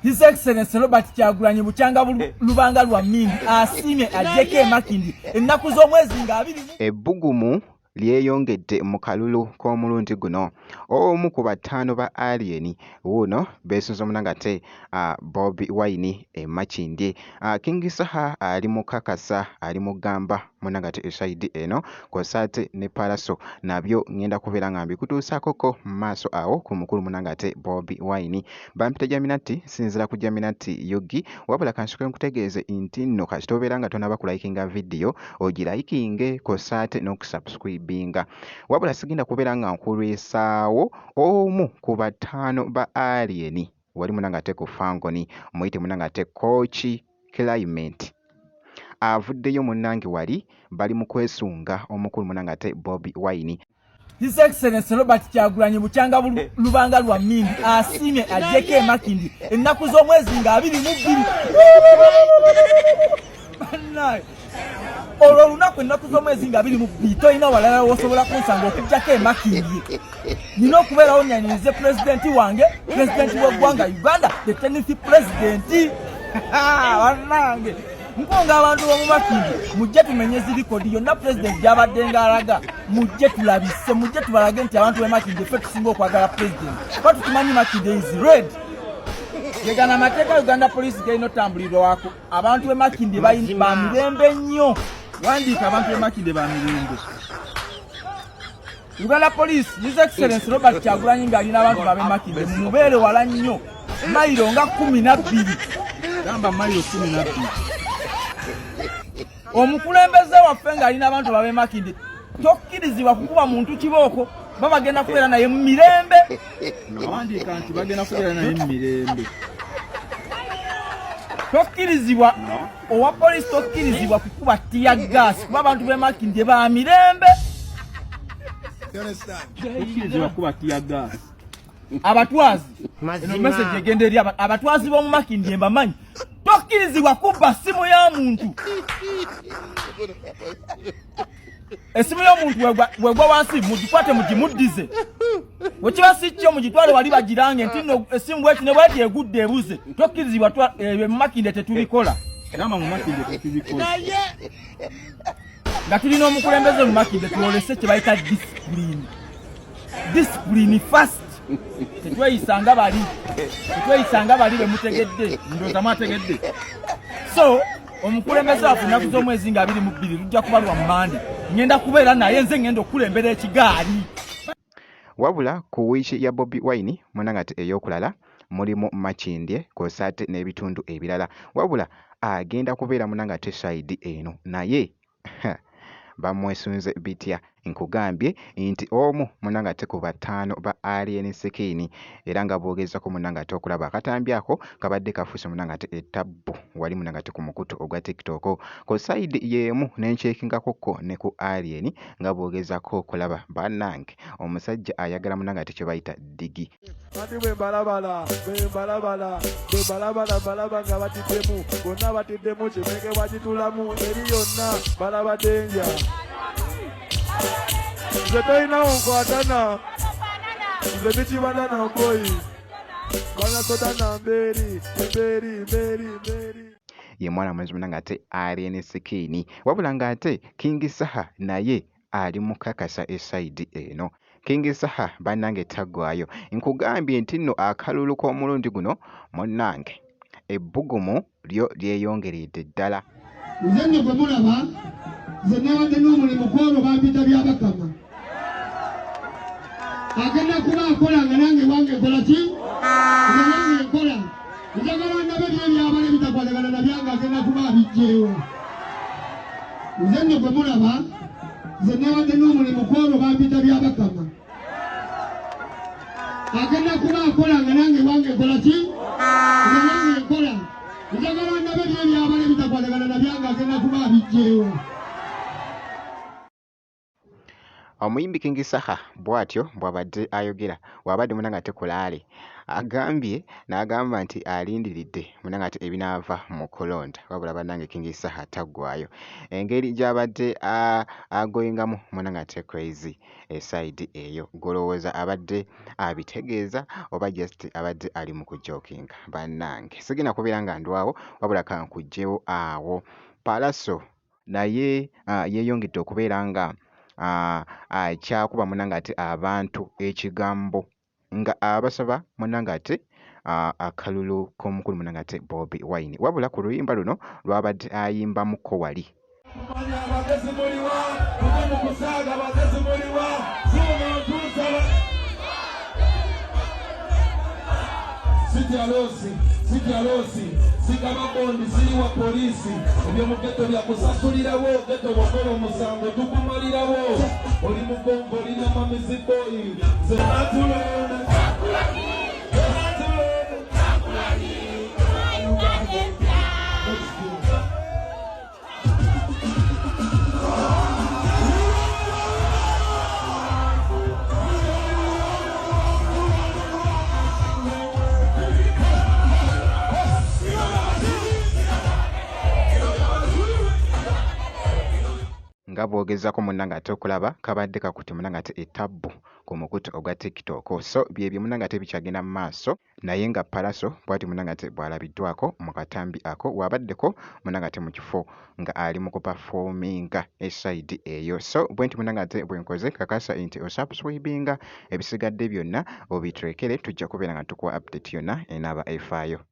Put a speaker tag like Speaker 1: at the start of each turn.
Speaker 1: His Excellency Robert Kyagulanyi Bukyanga Lubanga lwa Mingi asiimye ajjeko Makindi ennaku z'omwezi nga 2.
Speaker 2: Ebbugumu lyeyongedde mu kalulu k'omulundi guno. Omu ku bataano ba Alien wuno beesunze omunangate Bobi Wine Makindye. King Saha ali mukakasa ali mugamba munangate esaidi eno kw'osaate ne Palaso nabyo ngenda kubeera nga mbikutuusaakoko mu maaso awo ku mukulu munangate Bobi Wine. Bampita Jaminati sinzira ku Jaminati Yogi wabula kansoke nkutegeeze nti nno kasita obeera nga tonaba kulayikinga video ogirayikinge kw'osaate n'okusubscribinga. Wabula sigenda kubeera nga nkulwisaawo omu ku bataano ba Alien wali munangate ku Fangoni muyite munangate Coach Climate avuddeyo munnange wali bali mu kwesunga omukulu munangate Bobi Wine.
Speaker 1: His Excellency Robert Kyagulanyi Bukyanga Lubanga lwa Mingi asiimye ajjeko Makindi ennaku z'omwezi nga 22. Olwo lunaku ennaku z'omwezi nga 22 toyina walala wosobola kunsanga okujjako Makindi. Nina okubeerawo nyanirize pulezidenti wange, pulezidenti w'eggwanga Uganda, the 10th president. Wannange nkonga abantu b'omu Makindi mujje tumenye zirikodi yonna pulezidenti gy'abadde ng'alaga mujje tulabise mujje tubalage nti abantu b'e Makindi ffe tusinga okwagala pulezidenti kuba tukimanyi Makindi is red. Yegana amateeka Uganda Police galina otambulirwa wako abantu b'e Makindi ba mirembe nnyo. Wandiika abantu b'e Makindi ba mirembe. Uganda Police His Excellency Robert Kyagulanyi ng'alina abantu b'e Makindi mumubeere wala nnyo mayiro nga 12. Gamba mayiro 12. Omukulembeze waffe ng'alina abantu b'e Makindi tokkirizibwa kukuba muntu kibooko babagenda kubeera naye mu mirembe. Nawandiika nti bagenda kubeera naye mu mirembe. Tokkirizibwa owa poliisi tokkirizibwa kukuba tiya gaasi kuba abantu b'e Makindi ba mirembe. Tokkirizibwa kukuba tiya gaasi. Abatwazi eno message egenda eri abatwazi b'omu Makindi embamanyi tokkirizibwa kubba simu ya muntu. Esimu y'omuntu wegwa wansi mugikwate mugimuddize. Wekiba si kyo mugitwale wali bagirange nti nno esimu bweti ne bweti egudde ebuze. Tokkirizibwa mu Makindi tetubikola. Gamba mu Makindi tetubikola. Nga tulina omukulembeze mu Makindi tuwolese kye bayita discipline. Discipline first. Tetweyisanga bali be mutegedde ndowooza mwategedde. So omukulembeze waffe ennaku z'omwezi nga 22 lujja kuba lwa Mmande. Ngenda kubeera naye nze ngenda okulembera ekigaali.
Speaker 2: Wabula ku wiiki ya Bobi Wine munangate ey'okulala mulimu Makindye kw'osaate n'ebitundu ebirala. Wabula agenda kubeera munangate side eno naye bamwesunze bitya nkugambye nti omu munangate ku bataano ba Alien Sekini era nga boogezako munangate okulaba akatambyako kabadde kafuuse munangate etabbu wali munangate ku mukutu ogwa TikTok ko side yemu n'enkyekingakokko ne ku Alien nga boogezako okulaba bannange omusajja ayagala munangate kye bayita digi.
Speaker 3: Ati bwe balabala nga batiddemu bonna batiddemu kimeke bagitulamu eri yonna balaba denja. Nze toyina onkwatana nze bikibanana nkoyi banasotana mberi.
Speaker 2: Ye mwana mwezi munangate Alien Sekini wabula ngate King Saha naye ali mukakasa esaidi eno. King Saha bannange taggwayo nkugambye nti nno akalulu k'omulundi guno munnange ebbugumu lyo lyeyongeredde ddala.
Speaker 4: Nze nno gwe mulaba nze newadde n'omulimu kwolwo bampita byabakama agenda kuba akolanga nange wange nkola ki nange nkola njagala ndabe byebyabale bitakwatagana nabyange agenda kuba abijjeewo. Nze nno gwe mulaba nze newadde n'omulimu kwolwo bampita byabakama agenda kuba akolanga nange wange nkola ki nange nkola njagala ndabe byebyabale bitakwatagana nabyange agenda kuba abijjeewo.
Speaker 2: omuyimbi King Saha bw'atyo bw'abadde ayogera bw'abadde munanga ate kulaale agambye n'agamba nti alindiridde munanga ate ebinaava mu kulonda wabula bannange King Saha taggwayo engeri gy'abadde agoyengamu munanga ate crazy eside eyo golowooza abadde abitegeeza oba just abadde ali mu kujokinga bannange sigenda kubeera nga ndwawo wabula kankugjewo awo Palaso naye yeeyongedde okubeera nga kyakuba munanga ate abantu ekigambo nga abasaba munanga ate akalulu k'omukulu munanga ate Bobi Wine wabula ku luyimba luno lwabadde ayimbamuko wali
Speaker 3: Sijalosi sigamabondi siriwa polisi ebyo mu ghetto bya kusasulirawo ghetto wakola omusango tukumalirawo oli mugongo lina mamizi boyi ze natulona
Speaker 2: nga bwogezako munanga ate okulaba kabadde kakutte munanga ate etabbu ku mukutu ogwa TikTok so byebyo munanga ate bikyagenda mu maaso naye nga Palaso bw'ati munanga ate bw'alabiddwako mu katambi ako wabaddeko munanga ate mu kifo nga ali mu kupafominga eside eyo so bwenti munanga ate bwenkoze kakasa nti osubscribinga ebisigadde byonna obitrekere tujja kubeera nga tukuwa update yonna enaaba efaayo.